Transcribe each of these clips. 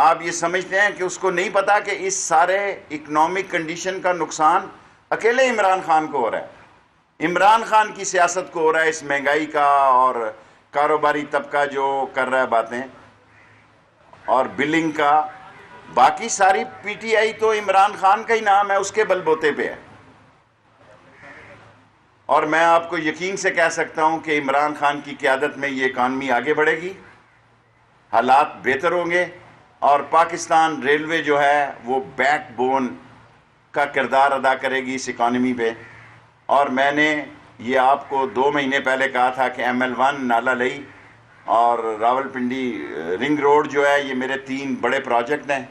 آپ یہ سمجھتے ہیں کہ اس کو نہیں پتا کہ اس سارے اکنامک کنڈیشن کا نقصان اکیلے عمران خان کو ہو رہا ہے، عمران خان کی سیاست کو ہو رہا ہے، اس مہنگائی کا اور کاروباری طبقہ جو کر رہا ہے باتیں اور بلنگ کا، باقی ساری پی ٹی آئی تو عمران خان کا ہی نام ہے، اس کے بل بوتے پہ ہے۔ اور میں آپ کو یقین سے کہہ سکتا ہوں کہ عمران خان کی قیادت میں یہ اکانومی آگے بڑھے گی، حالات بہتر ہوں گے، اور پاکستان ریلوے جو ہے وہ بیک بون کا کردار ادا کرے گی اس اکانومی پہ۔ اور میں نے یہ آپ کو 2 مہینے پہلے کہا تھا کہ ML1 نالا لئی اور راول پنڈی رنگ روڈ جو ہے، یہ میرے 3 بڑے پروجیکٹ ہیں،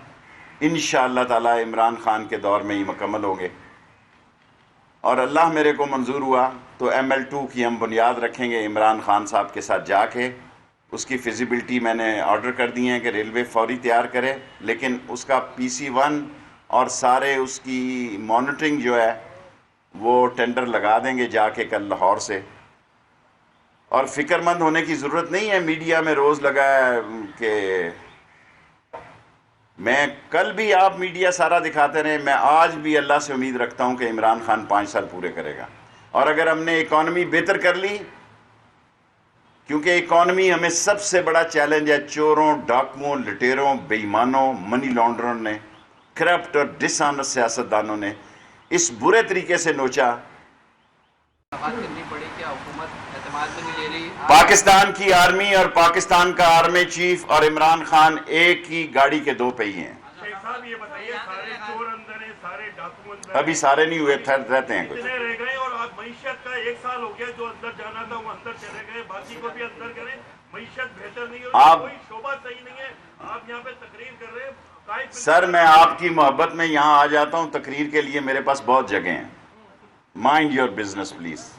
انشاءاللہ تعالی عمران خان کے دور میں ہی مکمل ہوں گے، اور اللہ میرے کو منظور ہوا تو ML2 کی ہم بنیاد رکھیں گے عمران خان صاحب کے ساتھ جا کے۔ اس کی فیزیبلٹی میں نے آرڈر کر دی ہیں کہ ریلوے فوری تیار کرے، لیکن اس کا PC1 اور سارے اس کی مانیٹرنگ جو ہے وہ ٹینڈر لگا دیں گے جا کے کل لاہور سے۔ اور فکر مند ہونے کی ضرورت نہیں ہے، میڈیا میں روز لگا ہے کہ میں کل بھی آپ میڈیا سارا دکھاتے رہے، میں آج بھی اللہ سے امید رکھتا ہوں کہ عمران خان 5 سال پورے کرے گا۔ اور اگر ہم نے اکانومی بہتر کر لی، کیونکہ اکانومی ہمیں سب سے بڑا چیلنج ہے، چوروں، ڈاکوؤں، لٹیروں، بے ایمانوں، منی لانڈروں نے، کرپٹ اور ڈس آنیسٹ سیاستدانوں نے اس برے طریقے سے نوچا۔ پاکستان کی آرمی اور پاکستان کا آرمی چیف اور عمران خان ایک ہی گاڑی کے 2 پہیے ہیں۔ ابھی سارے نہیں ہوئے، رہتے ہیں کچھ۔ اور آج معیشت کا 1 سال ہو گیا، جو اندر جانا تھا وہ اندر چلے گئے، باقی کو بھی اندر کریں، معیشت بہتر نہیں ہو رہی، کوئی شعبہ صحیح نہیں ہے، آپ یہاں پہ تقریر کر رہے ہیں۔ سر میں آپ کی محبت میں یہاں آ جاتا ہوں تقریر کے لیے، میرے پاس بہت جگہ ہیں۔ Mind your business please.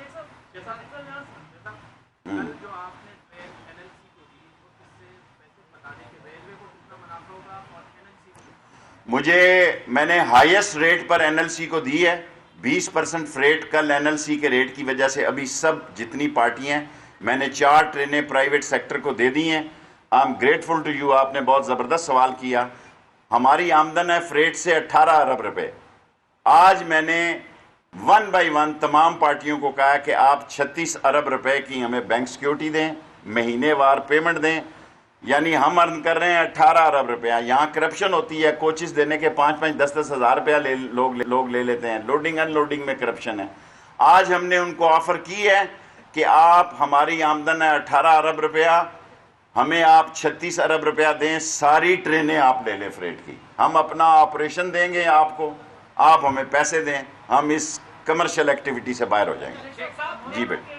میں نے ہائیسٹ ریٹ پر NLC کو دی ہے، 20% فریٹ کل NLC کے ریٹ کی وجہ سے ابھی سب جتنی پارٹی ہیں، میں نے 4 ٹرینیں پرائیویٹ سیکٹر کو دے دی ہیں۔ I am grateful to you, آپ نے بہت زبردست سوال کیا۔ ہماری آمدن ہے فریٹ سے 18 ارب روپے۔ آج میں نے 1 بائی 1 تمام پارٹیوں کو کہا کہ آپ 36 ارب روپے کی ہمیں بینک سیکیورٹی دیں، مہینے وار پیمنٹ دیں، یعنی ہم ارن کر رہے ہیں 18 ارب روپیہ۔ یہاں کرپشن ہوتی ہے، کوچز دینے کے 5-5 10-10 ہزار روپیہ لوگ لے لیتے ہیں، لوڈنگ ان لوڈنگ میں کرپشن ہے۔ آج ہم نے ان کو آفر کی ہے کہ آپ ہماری آمدن ہے 18 ارب روپیہ، ہمیں آپ 36 ارب روپیہ دیں، ساری ٹرینیں آپ لے لیں فریٹ کی، ہم اپنا آپریشن دیں گے آپ کو، آپ ہمیں پیسے دیں، ہم اس کمرشل ایکٹیویٹی سے باہر ہو جائیں گے۔ جی بیٹا،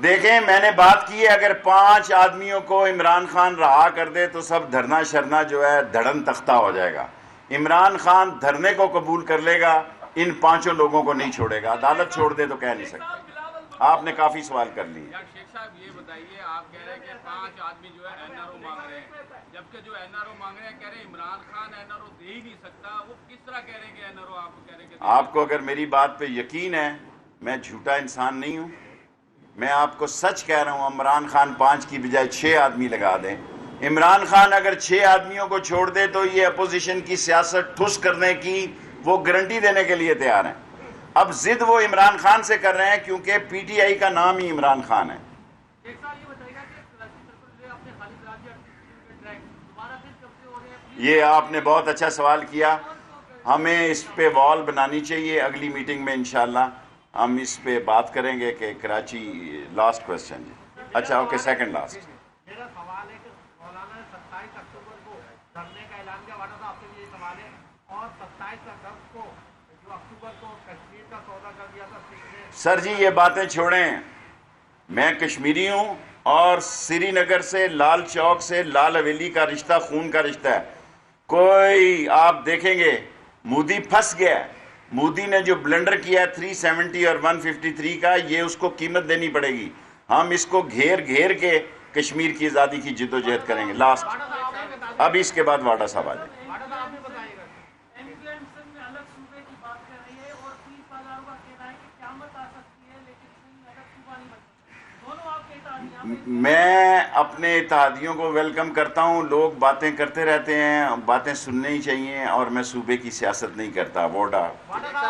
دیکھیں میں نے بات کی ہے، اگر 5 آدمیوں کو عمران خان رہا کر دے تو سب دھرنا شرنا جو ہے دھڑن تختہ ہو جائے گا۔ عمران خان دھرنے کو قبول کر لے گا، ان 5 لوگوں کو نہیں چھوڑے گا۔ عدالت چھوڑ دے تو کہہ نہیں سکتے۔ آپ نے کافی سوال کر لی۔ شیخ صاحب یہ بتائیے، آپ کہہ رہے ہیں کہ 5 آدمی جو ہے NRO مانگ رہے ہیں، جبکہ جو NRO مانگ رہے ہیں کہہ رہے ہیں عمران خان NRO دے ہی نہیں سکتا، وہ کس طرح کہہ رہے ہیں کہ NRO آپ کو کہہ رہے ہیں کہ آپ کو اگر میری بات پہ یقین ہے، میں جھوٹا انسان نہیں ہوں، میں آپ کو سچ کہہ رہا ہوں، عمران خان 5 کی بجائے 6 آدمی لگا دیں۔ عمران خان اگر 6 آدمیوں کو چھوڑ دے تو یہ اپوزیشن کی سیاست ٹھس کرنے کی وہ گارنٹی دینے کے لیے تیار ہیں۔ اب ضد وہ عمران خان سے کر رہے ہیں کیونکہ PTI کا نام ہی عمران خان ہے۔ یہ آپ نے بہت اچھا سوال کیا، ہمیں اس پہ وال بنانی چاہیے، اگلی میٹنگ میں انشاءاللہ ہم اس پہ بات کریں گے کہ کراچی لاسٹ کوسچن جی۔ اچھا اوکے، سیکنڈ لاسٹ۔ میرا سوال ہے کہ مولانا نے 27 اکتوبر کو دھرنے کا اعلان کیا، واٹا صاحب سے یہ سوال ہے، اور 27 اگست کو جو اکتوبر کو کشمیر کا سودا کر دیا تھا۔ سر جی یہ باتیں چھوڑیں، میں کشمیری ہوں اور سری نگر سے، لال چوک سے لال حویلی کا رشتہ خون کا رشتہ ہے۔ کوئی آپ دیکھیں گے مودی پھنس گیا ہے، مودی نے جو بلنڈر کیا ہے 370 اور 153 کا، یہ اس کو قیمت دینی پڑے گی۔ ہم اس کو گھیر گھیر کے کشمیر کی آزادی کی جد و جہد کریں گے۔ لاسٹ، اب اس کے بعد واڈا صاحب آ جائیں۔ میں اپنے اتحادیوں کو ویلکم کرتا ہوں. لوگ باتیں کرتے رہتے ہیں, باتیں سننی ہی چاہیے, اور میں صوبے کی سیاست نہیں کرتا. ووٹ ڈال.